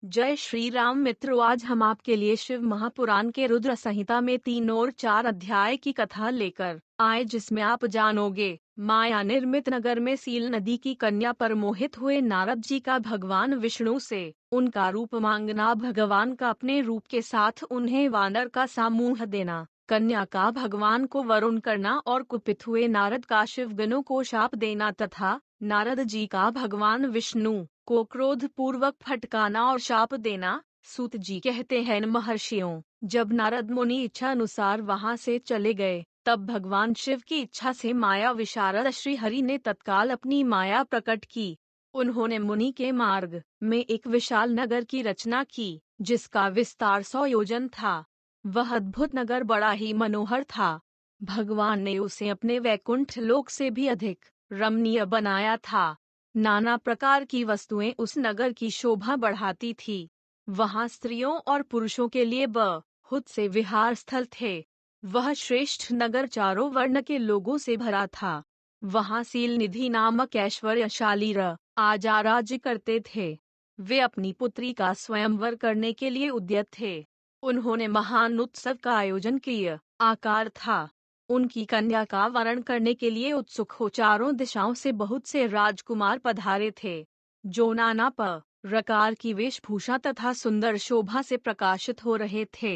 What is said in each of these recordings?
जय श्री राम मित्रों, आज हम आपके लिए शिव महापुराण के रुद्र संहिता में 3 और 4 अध्याय की कथा लेकर आए, जिसमें आप जानोगे माया निर्मित नगर में सील नदी की कन्या पर मोहित हुए नारद जी का भगवान विष्णु से उनका रूप मांगना, भगवान का अपने रूप के साथ उन्हें वानर का समूह देना, कन्या का भगवान को वरुण करना और कुपित हुए नारद का शिव गणों को शाप देना तथा नारद जी का भगवान विष्णु को क्रोध पूर्वक फटकाना और शाप देना। सूत जी कहते हैं, महर्षियों, जब नारद मुनि इच्छा अनुसार वहां से चले गए, तब भगवान शिव की इच्छा से माया विशारद श्री हरि ने तत्काल अपनी माया प्रकट की। उन्होंने मुनि के मार्ग में एक विशाल नगर की रचना की, जिसका विस्तार 100 योजन था। वह अद्भुत नगर बड़ा ही मनोहर था। भगवान ने उसे अपने वैकुंठ लोक से भी अधिक रमणीय बनाया था। नाना प्रकार की वस्तुएं उस नगर की शोभा बढ़ाती थी। वहां स्त्रियों और पुरुषों के लिए बहुत से विहार स्थल थे। वह श्रेष्ठ नगर चारों वर्ण के लोगों से भरा था। वहां सील निधि नामक ऐश्वर्यशाली राजा राज्य करते थे। वे अपनी पुत्री का स्वयंवर करने के लिए उद्यत थे। उन्होंने महान उत्सव का आयोजन किया आकार था। उनकी कन्या का वरण करने के लिए उत्सुक हो चारों दिशाओं से बहुत से राजकुमार पधारे थे, जो नाना प्रकार की वेशभूषा तथा सुंदर शोभा से प्रकाशित हो रहे थे।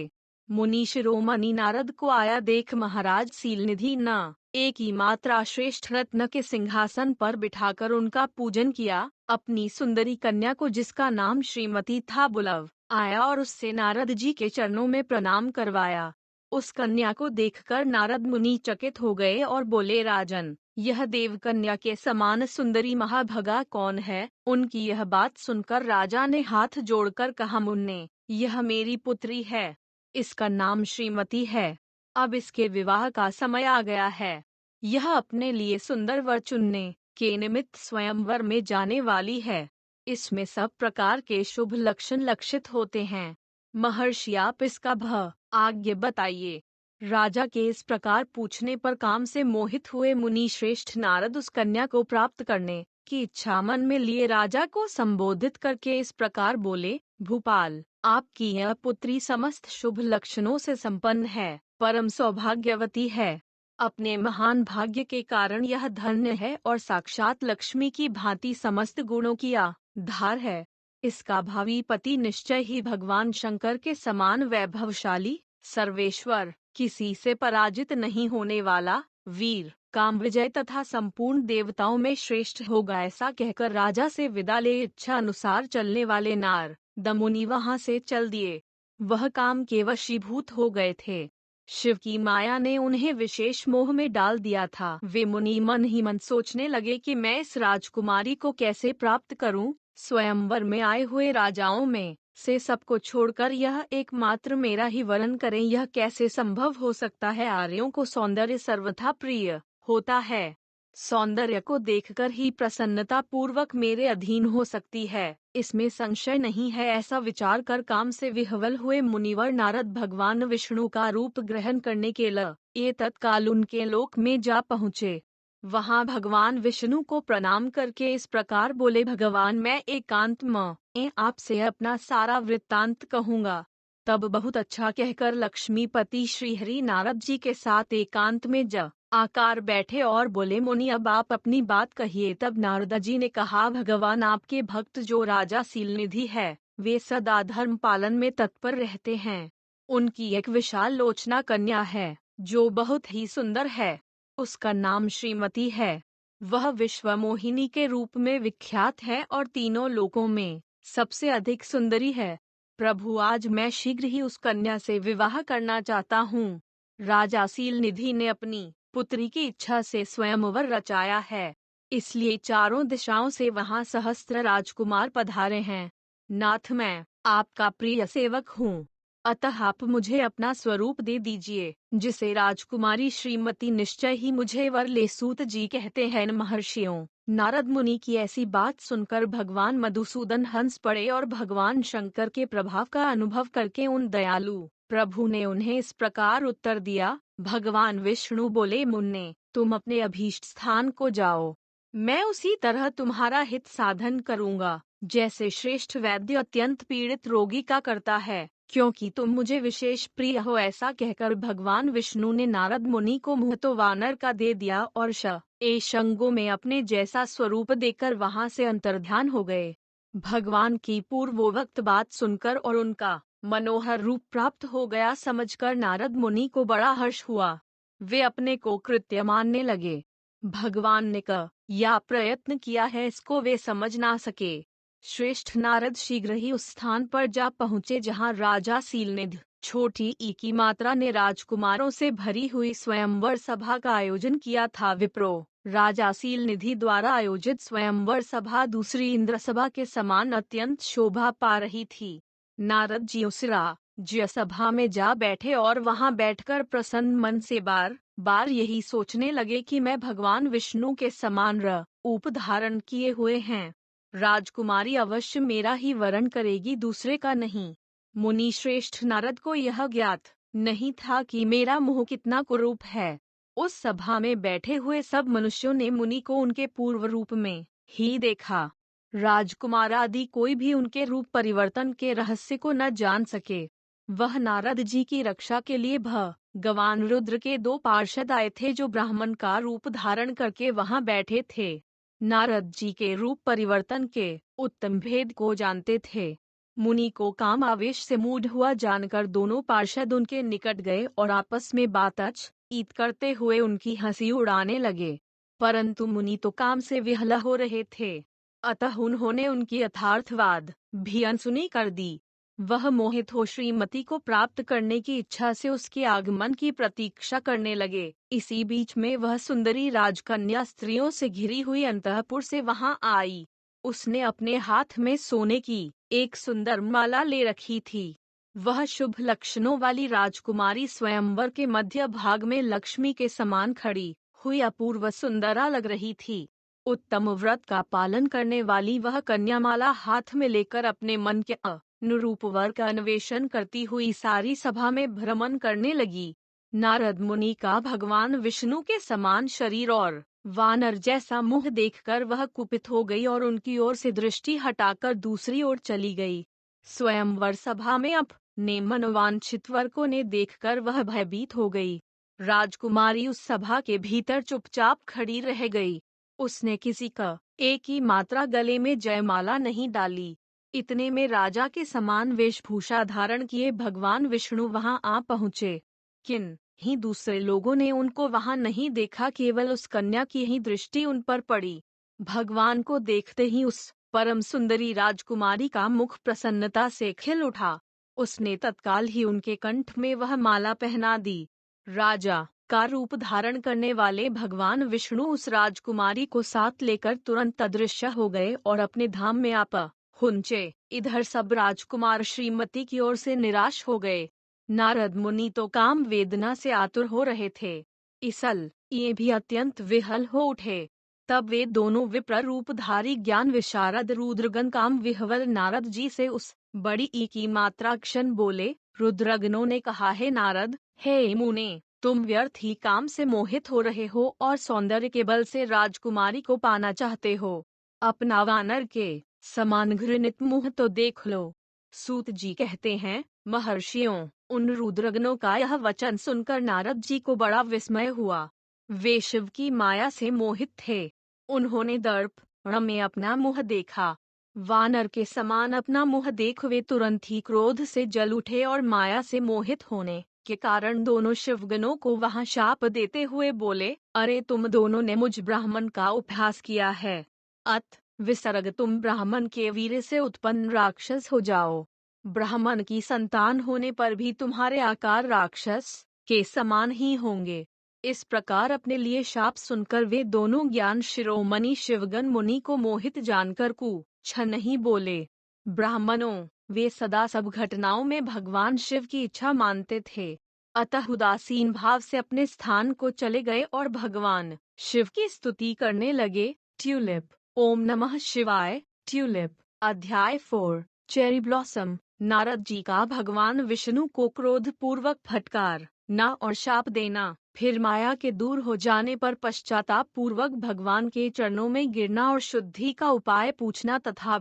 मुनि शिरोमणि नारद को आया देख महाराज सीलनिधि न एक ही मात्रा श्रेष्ठ रत्न के सिंहासन पर बिठाकर उनका पूजन किया। अपनी सुंदरी कन्या को, जिसका नाम श्रीमती था, बुलव आया और उससे नारद जी के चरणों में प्रणाम करवाया। उस कन्या को देखकर नारद मुनि चकित हो गए और बोले, राजन, यह देव कन्या के समान सुंदरी महाभगा कौन है? उनकी यह बात सुनकर राजा ने हाथ जोड़कर कहा, मुन्ने, यह मेरी पुत्री है। इसका नाम श्रीमती है। अब इसके विवाह का समय आ गया है। यह अपने लिए सुंदर वर चुनने के निमित्त स्वयंवर में जाने वाली है। इसमें सब प्रकार के शुभ लक्षण लक्षित होते हैं। महर्षि, आप इसका आज्ञा बताइए। राजा के इस प्रकार पूछने पर काम से मोहित हुए मुनि श्रेष्ठ नारद उस कन्या को प्राप्त करने की इच्छा मन में लिए राजा को संबोधित करके इस प्रकार बोले, भूपाल, आपकी यह पुत्री समस्त शुभ लक्षणों से संपन्न है, परम सौभाग्यवती है। अपने महान भाग्य के कारण यह धन्य है और साक्षात लक्ष्मी की भांति समस्त गुणों की आधार है। इसका भावी पति निश्चय ही भगवान शंकर के समान वैभवशाली, सर्वेश्वर, किसी से पराजित नहीं होने वाला, वीर, काम विजय तथा संपूर्ण देवताओं में श्रेष्ठ होगा। ऐसा कहकर राजा से विदा ले इच्छा अनुसार चलने वाले नारद मुनि वहां से चल दिए। वह काम के वशीभूत हो गए थे। शिव की माया ने उन्हें विशेष मोह में डाल दिया था। वे मुनि मन ही मन सोचने लगे कि मैं इस राजकुमारी को कैसे प्राप्त करूं। स्वयंवर में आए हुए राजाओं में से सबको छोड़कर यह एकमात्र मेरा ही वरण करें, यह कैसे संभव हो सकता है? आर्यों को सौंदर्य सर्वथा प्रिय होता है। सौंदर्य को देखकर ही प्रसन्नता पूर्वक मेरे अधीन हो सकती है, इसमें संशय नहीं है। ऐसा विचार कर काम से विह्वल हुए मुनिवर नारद भगवान विष्णु का रूप ग्रहण करने के लिए तत्काल उनके लोक में जा पहुँचे। वहां भगवान विष्णु को प्रणाम करके इस प्रकार बोले, भगवान, मैं एकांत में आपसे अपना सारा वृत्तांत कहूँगा। तब बहुत अच्छा कहकर लक्ष्मीपति श्रीहरि नारद जी के साथ एकांत में आकार बैठे और बोले, मुनि, अब आप अपनी बात कहिए। तब नारद जी ने कहा, भगवान, आपके भक्त जो राजा सीलनिधि है, वे सदा धर्म पालन में तत्पर रहते हैं। उनकी एक विशाल लोचना कन्या है, जो बहुत ही सुंदर है। उसका नाम श्रीमती है। वह विश्व मोहिनी के रूप में विख्यात है और तीनों लोकों में सबसे अधिक सुंदरी है। प्रभु, आज मैं शीघ्र ही उस कन्या से विवाह करना चाहता हूँ। राजा सीलनिधि ने अपनी पुत्री की इच्छा से स्वयंवर रचाया है, इसलिए चारों दिशाओं से वहां सहस्त्र राजकुमार पधारे हैं। नाथ, मैं आपका प्रिय सेवक हूँ, अतः आप मुझे अपना स्वरूप दे दीजिए, जिसे राजकुमारी श्रीमती निश्चय ही मुझे वर ले। सूत जी कहते हैं, महर्षियों, नारद मुनि की ऐसी बात सुनकर भगवान मधुसूदन हंस पड़े और भगवान शंकर के प्रभाव का अनुभव करके उन दयालु प्रभु ने उन्हें इस प्रकार उत्तर दिया। भगवान विष्णु बोले, मुन्ने, तुम अपने अभीष्ट स्थान को जाओ। मैं उसी तरह तुम्हारा हित साधन करूंगा जैसे श्रेष्ठ वैद्य अत्यंत पीड़ित रोगी का करता है, क्योंकि तुम मुझे विशेष प्रिय हो। ऐसा कहकर भगवान विष्णु ने नारद मुनि को मुंह तो वानर का दे दिया और शंगों में अपने जैसा स्वरूप देकर वहां से अंतर्ध्यान हो गए। भगवान की पूर्वोक्त बात सुनकर और उनका मनोहर रूप प्राप्त हो गया समझकर नारद मुनि को बड़ा हर्ष हुआ। वे अपने को कृत्य मानने लगे। भगवान ने या प्रयत्न किया है इसको वे समझ ना सके। श्रेष्ठ नारद शीघ्र ही उस स्थान पर जा पहुँचे जहाँ राजा सीलनिधि छोटी ई की मात्रा ने राजकुमारों से भरी हुई स्वयंवर सभा का आयोजन किया था। विप्रो, राजा सीलनिधि द्वारा आयोजित स्वयंवर सभा दूसरी इंद्र सभा के समान अत्यंत शोभा पा रही थी। नारद जी उस राज्य सभा में जा बैठे और वहां बैठकर प्रसन्न मन से बार बार यही सोचने लगे कि मैं भगवान विष्णु के समान रूप धारण किए हुए हैं। राजकुमारी अवश्य मेरा ही वरण करेगी, दूसरे का नहीं। मुनि श्रेष्ठ नारद को यह ज्ञात नहीं था कि मेरा मुंह कितना कुरूप है। उस सभा में बैठे हुए सब मनुष्यों ने मुनि को उनके पूर्व रूप में ही देखा। राजकुमार आदि कोई भी उनके रूप परिवर्तन के रहस्य को न जान सके। वह नारद जी की रक्षा के लिए भगवान रुद्र के 2 पार्षद आए थे जो ब्राह्मण का रूप धारण करके वहां बैठे थे। नारद जी के रूप परिवर्तन के उत्तम भेद को जानते थे। मुनि को काम आवेश से मूढ़ हुआ जानकर दोनों पार्षद उनके निकट गए और आपस में बातचीत करते हुए उनकी हंसी उड़ाने लगे। परंतु मुनि तो काम से विहला हो रहे थे, अतः उन्होंने उनकी यथार्थवाद भी अनसुनी कर दी। वह मोहित हो श्रीमती को प्राप्त करने की इच्छा से उसके आगमन की प्रतीक्षा करने लगे। इसी बीच में वह सुंदरी राजकन्या स्त्रियों से घिरी हुई अंतःपुर से वहां आई। उसने अपने हाथ में सोने की एक सुंदर माला ले रखी थी। वह शुभ लक्षणों वाली राजकुमारी स्वयंवर के मध्य भाग में लक्ष्मी के समान खड़ी हुई अपूर्व सुंदरा लग रही थी। उत्तम व्रत का पालन करने वाली वह कन्यामाला हाथ में लेकर अपने मन के अनुरूप वर का अन्वेषण करती हुई सारी सभा में भ्रमण करने लगी। नारद मुनि का भगवान विष्णु के समान शरीर और वानर जैसा मुंह देखकर वह कुपित हो गई और उनकी ओर से दृष्टि हटाकर दूसरी ओर चली गई। स्वयंवर सभा में अपने मनोवांछित वर को ने देखकर वह भयभीत हो गई। राजकुमारी उस सभा के भीतर चुपचाप खड़ी रह गई। उसने किसी का एक ही मात्रा गले में जयमाला नहीं डाली। इतने में राजा के समान वेशभूषा धारण किए भगवान विष्णु वहां आ पहुँचे। किन ही दूसरे लोगों ने उनको वहां नहीं देखा, केवल उस कन्या की ही दृष्टि उन पर पड़ी। भगवान को देखते ही उस परम सुंदरी राजकुमारी का मुख प्रसन्नता से खिल उठा। उसने तत्काल ही उनके कंठ में वह माला पहना दी। राजा का रूप धारण करने वाले भगवान विष्णु उस राजकुमारी को साथ लेकर तुरंत अदृश्य हो गए और अपने धाम में आप हुंचे। इधर सब राजकुमार श्रीमती की ओर से निराश हो गए। नारद मुनि तो काम वेदना से आतुर हो रहे थे। इसल ये भी अत्यंत विहल हो उठे। तब वे दोनों विप्र रूपधारी ज्ञान विशारद रुद्रगण काम विह्वल नारद जी से उस बड़ी ई की मात्रा क्षण बोले। रुद्रगणों ने कहा, हे नारद, हे मुने, तुम व्यर्थ ही काम से मोहित हो रहे हो और सौंदर्य के बल से राजकुमारी को पाना चाहते हो। अपना वानर के समान घृणित मुंह तो देख लो। सूत जी कहते हैं, महर्षियों, उन रुद्रगणों का यह वचन सुनकर नारद जी को बड़ा विस्मय हुआ। वे शिव की माया से मोहित थे। उन्होंने दर्प में अपना मुंह देखा। वानर के समान अपना मुंह देख वे तुरंत ही क्रोध से जल उठे और माया से मोहित होने के कारण दोनों शिवगणों को वहां शाप देते हुए बोले, अरे तुम दोनों ने मुझ ब्राह्मण का उपहास किया है। अत विसर्ग तुम ब्राह्मण के वीर से उत्पन्न राक्षस हो जाओ। ब्राह्मण की संतान होने पर भी तुम्हारे आकार राक्षस के समान ही होंगे। इस प्रकार अपने लिए शाप सुनकर वे दोनों ज्ञान शिरोमणि शिवगण मुनि को मोहित जानकर कुछ नहीं बोले। ब्राह्मणों, वे सदा सब घटनाओं में भगवान शिव की इच्छा मानते थे, अतः उदासीन भाव से अपने स्थान को चले गए और भगवान शिव की स्तुति करने लगे। ट्यूलिप। ओम नमः शिवाय। ट्यूलिप। अध्याय 4। Cherry blossom. नारद जी का भगवान विष्णु को क्रोध पूर्वक फटकार ना और शाप देना, फिर माया के दूर हो जाने पर पश्चाताप पूर्वक भगवान के चरणों में गिरना और शुद्धि का उपाय पूछना तथा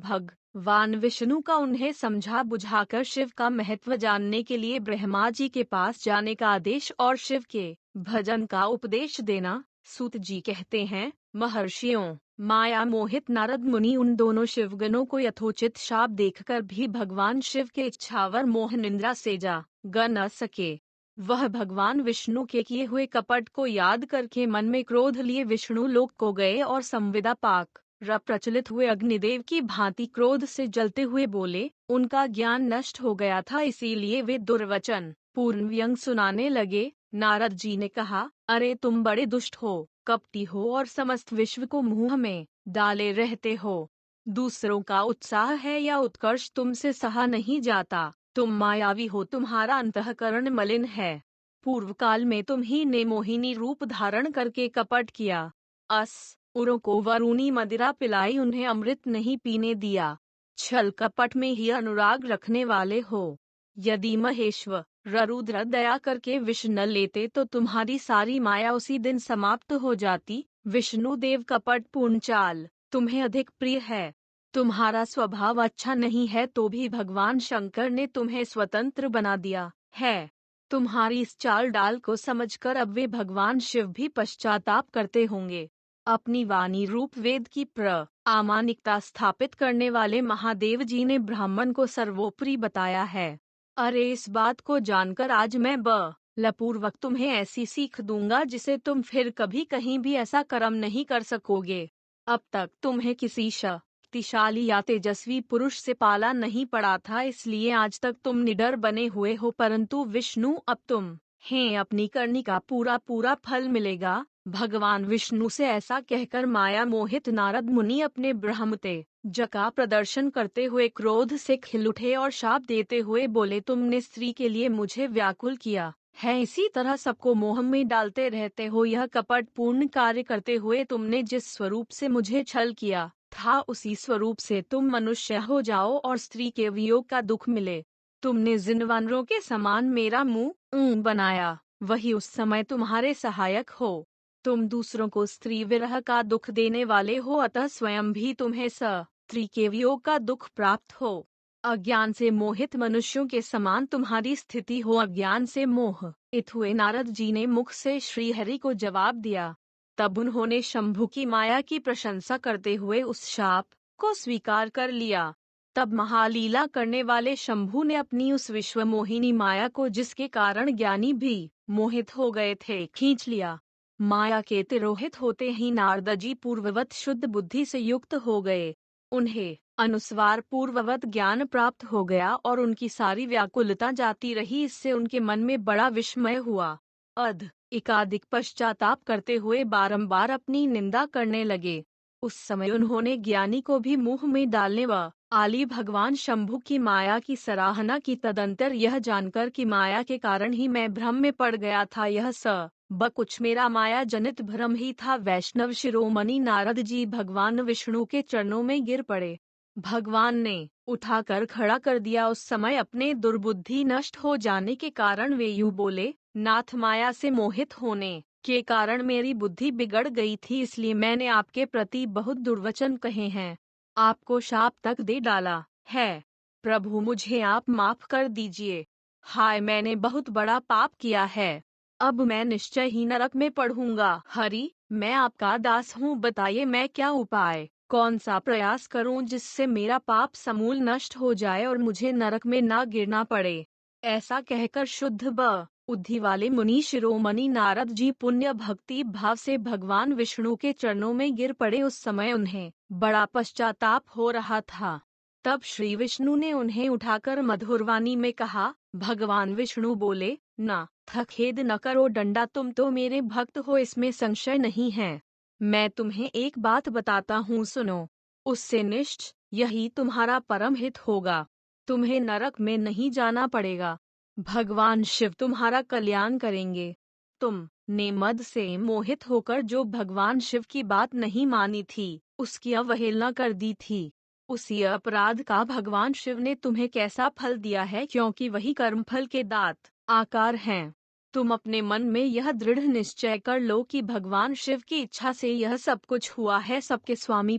वान विष्णु का उन्हें समझा बुझाकर शिव का महत्व जानने के लिए ब्रह्मा जी के पास जाने का आदेश और शिव के भजन का उपदेश देना। सूत जी कहते हैं, महर्षियों, माया मोहित नारद मुनि उन दोनों शिवगणों को यथोचित शाप देखकर भी भगवान शिव के इच्छावर मोह निंद्रा से जा ग न सके। वह भगवान विष्णु के किए हुए कपट को याद करके मन में क्रोध लिए विष्णु लोक को गए और संविदा पाक प्रचलित हुए अग्निदेव की भांति क्रोध से जलते हुए बोले। उनका ज्ञान नष्ट हो गया था, इसीलिए वे दुर्वचन पूर्ण व्यंग सुनाने लगे। नारद जी ने कहा, अरे तुम बड़े दुष्ट हो, कपटी हो और समस्त विश्व को मुंह में डाले रहते हो। दूसरों का उत्साह है या उत्कर्ष तुमसे सहा नहीं जाता। तुम मायावी हो, तुम्हारा अंतःकरण मलिन है। पूर्व काल में तुम ही ने मोहिनी रूप धारण करके कपट किया। असुरों को वरुणी मदिरा पिलाई, उन्हें अमृत नहीं पीने दिया। छल कपट में ही अनुराग रखने वाले हो। यदि महेश्वर रुद्र दया करके विष न लेते तो तुम्हारी सारी माया उसी दिन समाप्त हो जाती। विष्णु देव कपट पूर्ण चाल तुम्हें अधिक प्रिय है। तुम्हारा स्वभाव अच्छा नहीं है तो भी भगवान शंकर ने तुम्हें स्वतंत्र बना दिया है। तुम्हारी इस चाल डाल को समझकर अब वे भगवान शिव भी पश्चाताप करते होंगे। अपनी वाणी रूप वेद की प्रामाणिकता स्थापित करने वाले महादेव जी ने ब्राह्मण को सर्वोपरि बताया है। अरे इस बात को जानकर आज मैं बलपूर्वक तुम्हें ऐसी सीख दूंगा जिसे तुम फिर कभी कहीं भी ऐसा कर्म नहीं कर सकोगे। अब तक तुम्हें किसी शक्तिशाली या तेजस्वी पुरुष से पाला नहीं पड़ा था, इसलिए आज तक तुम निडर बने हुए हो, परंतु विष्णु अब तुम्हें अपनी करनी का पूरा पूरा फल मिलेगा। भगवान विष्णु से ऐसा कहकर माया मोहित नारद मुनि अपने ब्रह्म तेज का प्रदर्शन करते हुए क्रोध से खिल उठे और शाप देते हुए बोले, तुमने स्त्री के लिए मुझे व्याकुल किया है, इसी तरह सबको मोह में डालते रहते हो। यह कपट पूर्ण कार्य करते हुए तुमने जिस स्वरूप से मुझे छल किया था उसी स्वरूप से तुम मनुष्य हो जाओ और स्त्री के वियोग का दुख मिले। तुमने जिन वानरों के समान मेरा मुंह बनाया वही उस समय तुम्हारे सहायक हो। तुम दूसरों को स्त्री विरह का दुख देने वाले हो, अतः स्वयं भी तुम्हें स्त्री के वियोग का दुख प्राप्त हो। अज्ञान से मोहित मनुष्यों के समान तुम्हारी स्थिति हो। अज्ञान से मोहित हुए नारद जी ने मुख से श्री हरि को जवाब दिया। तब उन्होंने शंभु की माया की प्रशंसा करते हुए उस शाप को स्वीकार कर लिया। तब महालीला करने वाले शंभु ने अपनी उस विश्व मोहिनी माया को, जिसके कारण ज्ञानी भी मोहित हो गए थे, खींच लिया। माया के तिरोहित होते ही नारद जी पूर्ववत शुद्ध बुद्धि से युक्त हो गए। उन्हें अनुस्वार पूर्ववत ज्ञान प्राप्त हो गया और उनकी सारी व्याकुलता जाती रही। इससे उनके मन में बड़ा विस्मय हुआ। एकाधिक पश्चाताप करते हुए बारंबार अपनी निंदा करने लगे। उस समय उन्होंने ज्ञानी को भी मुंह में डालने व आली भगवान शंभु की माया की सराहना की। तदंतर यह जानकर कि माया के कारण ही मैं भ्रम में पड़ गया था, यह सब कुछ मेरा माया जनित भ्रम ही था। वैष्णव शिरोमणि नारद जी भगवान विष्णु के चरणों में गिर पड़े। भगवान ने उठाकर खड़ा कर दिया। उस समय अपने दुर्बुद्धि नष्ट हो जाने के कारण वे यूं बोले, नाथ, माया से मोहित होने के कारण मेरी बुद्धि बिगड़ गई थी, इसलिए मैंने आपके प्रति बहुत दुर्वचन कहे हैं, आपको शाप तक दे डाला है। प्रभु, मुझे आप माफ कर दीजिए। हाय, मैंने बहुत बड़ा पाप किया है। अब मैं निश्चय ही नरक में पड़ूंगा। हरि, मैं आपका दास हूँ, बताइए मैं क्या उपाय, कौन सा प्रयास करूं जिससे मेरा पाप समूल नष्ट हो जाए और मुझे नरक में ना गिरना पड़े। ऐसा कहकर शुद्ध बुद्धि वाले मुनि शिरोमणि नारद जी पुण्य भक्ति भाव से भगवान विष्णु के चरणों में गिर पड़े। उस समय उन्हें बड़ा पश्चाताप हो रहा था। तब श्री विष्णु ने उन्हें उठाकर मधुर वाणी में कहा। भगवान विष्णु बोले, ना खेद न करो डंडा, तुम तो मेरे भक्त हो, इसमें संशय नहीं है। मैं तुम्हें एक बात बताता हूँ, सुनो। उससे निश्चय यही तुम्हारा परम हित होगा। तुम्हें नरक में नहीं जाना पड़ेगा। भगवान शिव तुम्हारा कल्याण करेंगे। तुमने मद से मोहित होकर जो भगवान शिव की बात नहीं मानी थी, उसकी अवहेलना कर दी थी, उसी अपराध का भगवान शिव ने तुम्हें कैसा फल दिया है, क्योंकि वही कर्मफल के दात आकार हैं। तुम अपने मन में यह दृढ़ निश्चय कर लो कि भगवान शिव की इच्छा से यह सब कुछ हुआ है। सबके स्वामी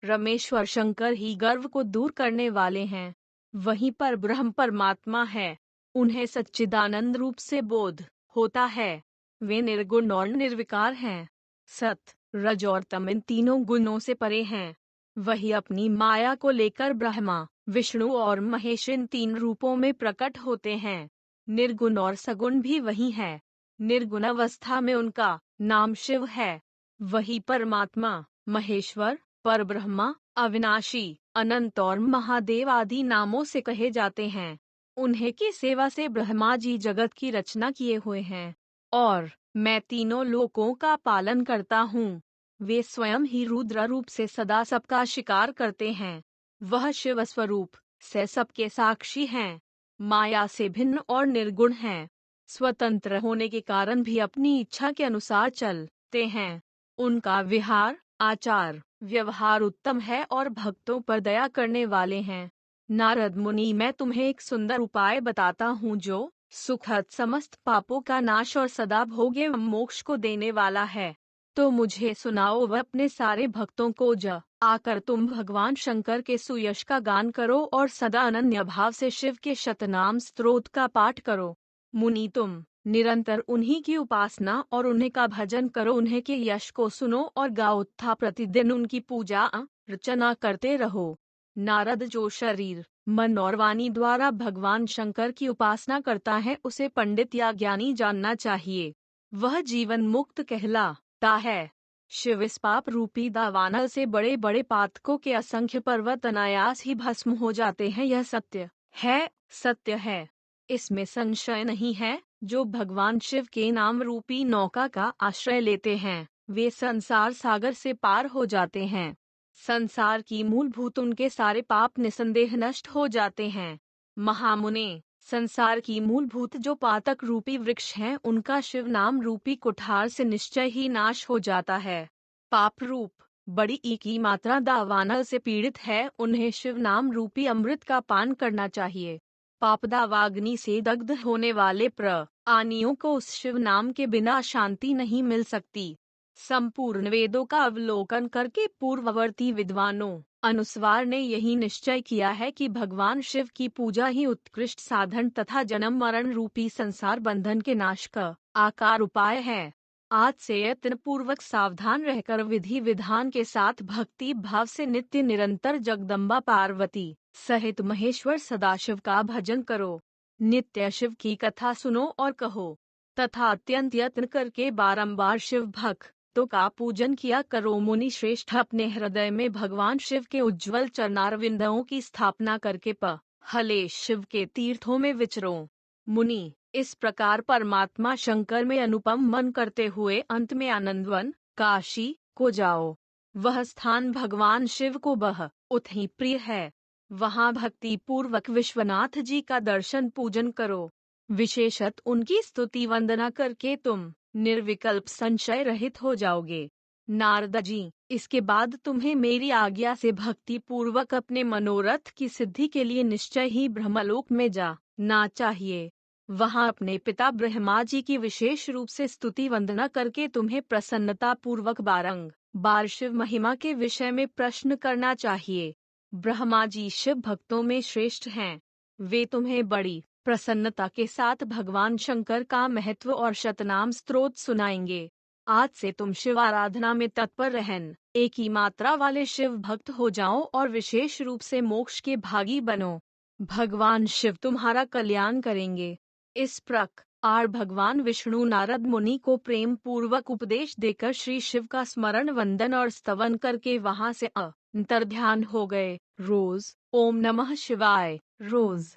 रमेश्वर शंकर ही गर्व को दूर करने वाले हैं। वहीं पर ब्रह्म परमात्मा है, उन्हें सच्चिदानंद रूप से बोध होता है। वे निर्गुण और निर्विकार हैं। सत, रज और तम इन तीनों गुणों से परे हैं। वही अपनी माया को लेकर ब्रह्मा, विष्णु और महेश इन तीन रूपों में प्रकट होते हैं। निर्गुण और सगुण भी वही है। निर्गुण अवस्था में उनका नाम शिव है। वही परमात्मा, महेश्वर, परब्रह्मा, अविनाशी, अनंत और महादेव आदि नामों से कहे जाते हैं। उन्हीं की सेवा से ब्रह्मा जी जगत की रचना किए हुए हैं और मैं तीनों लोकों का पालन करता हूँ। वे स्वयं ही रुद्र रूप से सदा सबका शिकार करते हैं। वह शिव स्वरूप से सबके साक्षी हैं। माया से भिन्न और निर्गुण हैं। स्वतंत्र होने के कारण भी अपनी इच्छा के अनुसार चलते हैं। उनका विहार, आचार, व्यवहार उत्तम है और भक्तों पर दया करने वाले हैं। नारद मुनि, मैं तुम्हें एक सुंदर उपाय बताता हूँ जो सुखद, समस्त पापों का नाश और सदा भोग्य मोक्ष को देने वाला है। तो मुझे सुनाओ। वह अपने सारे भक्तों को आकर तुम भगवान शंकर के सुयश का गान करो और सदा अनन्य भाव से शिव के शतनाम स्तोत्र का पाठ करो। मुनि, तुम निरंतर उन्हीं की उपासना और उन्हीं का भजन करो। उन्हीं के यश को सुनो और गाओ तथा प्रतिदिन उनकी पूजा अर्चना करते रहो। नारद जो शरीर, मन और वाणी द्वारा भगवान शंकर की उपासना करता है उसे पंडित या ज्ञानी जानना चाहिए। वह जीवन मुक्त कहलाता है। शिव इस पाप रूपी दावानल से बड़े बड़े पातकों के असंख्य पर्वत अनायास ही भस्म हो जाते हैं। यह सत्य है, सत्य है, इसमें संशय नहीं है। जो भगवान शिव के नाम रूपी नौका का आश्रय लेते हैं वे संसार सागर से पार हो जाते हैं। संसार की मूलभूत उनके सारे पाप निसंदेह नष्ट हो जाते हैं। महामुने, संसार की मूलभूत जो पातक रूपी वृक्ष हैं उनका शिव नाम रूपी कुठार से निश्चय ही नाश हो जाता है। पाप रूप बड़ी ई की मात्रा दावानल से पीड़ित है, उन्हें शिव नाम रूपी अमृत का पान करना चाहिए। पाप दावाग्नि से दग्ध होने वाले प्राणियों को उस शिव नाम के बिना शांति नहीं मिल सकती। संपूर्ण वेदों का अवलोकन करके पूर्ववर्ती विद्वानों अनुस्वार ने यही निश्चय किया है कि भगवान शिव की पूजा ही उत्कृष्ट साधन तथा जन्म मरण रूपी संसार बंधन के नाश का आकार उपाय है। आज से यत्न पूर्वक सावधान रहकर विधि विधान के साथ भक्ति भाव से नित्य निरंतर जगदम्बा पार्वती सहित महेश्वर सदाशिव का भजन करो। नित्य शिव की कथा सुनो और कहो तथा अत्यंत यत्न करके बारंबार शिव भक्तों का पूजन किया करो। मुनि श्रेष्ठ, अपने हृदय में भगवान शिव के उज्ज्वल चरणारविंदों की स्थापना करके पहले शिव के तीर्थों में विचरो। मुनि, इस प्रकार परमात्मा शंकर में अनुपम मन करते हुए अंत में आनंदवन काशी को जाओ। वह स्थान भगवान शिव को बहुत ही प्रिय है। वहाँ भक्ति पूर्वक विश्वनाथ जी का दर्शन पूजन करो। विशेषत उनकी स्तुति वंदना करके तुम निर्विकल्प संशय रहित हो जाओगे। नारद जी, इसके बाद तुम्हें मेरी आज्ञा से भक्ति पूर्वक अपने मनोरथ की सिद्धि के लिए निश्चय ही ब्रह्मलोक में जाना चाहिए। वहाँ अपने पिता ब्रह्मा जी की विशेष रूप से स्तुति वंदना करके तुम्हें प्रसन्नता पूर्वक बारंबार शिव महिमा के विषय में प्रश्न करना चाहिए। ब्रह्मा जी शिव भक्तों में श्रेष्ठ हैं। वे तुम्हें बड़ी प्रसन्नता के साथ भगवान शंकर का महत्व और शतनाम स्तोत्र सुनाएंगे। आज से तुम शिव आराधना में तत्पर रहन एक ही मात्रा वाले शिव भक्त हो जाओ और विशेष रूप से मोक्ष के भागी बनो। भगवान शिव तुम्हारा कल्याण करेंगे। इस प्रकार भगवान विष्णु नारद मुनि को प्रेम पूर्वक उपदेश देकर श्री शिव का स्मरण वंदन और स्तवन करके वहां से अंतर्ध्यान हो गए। रोज ओम नमः शिवाय, रोज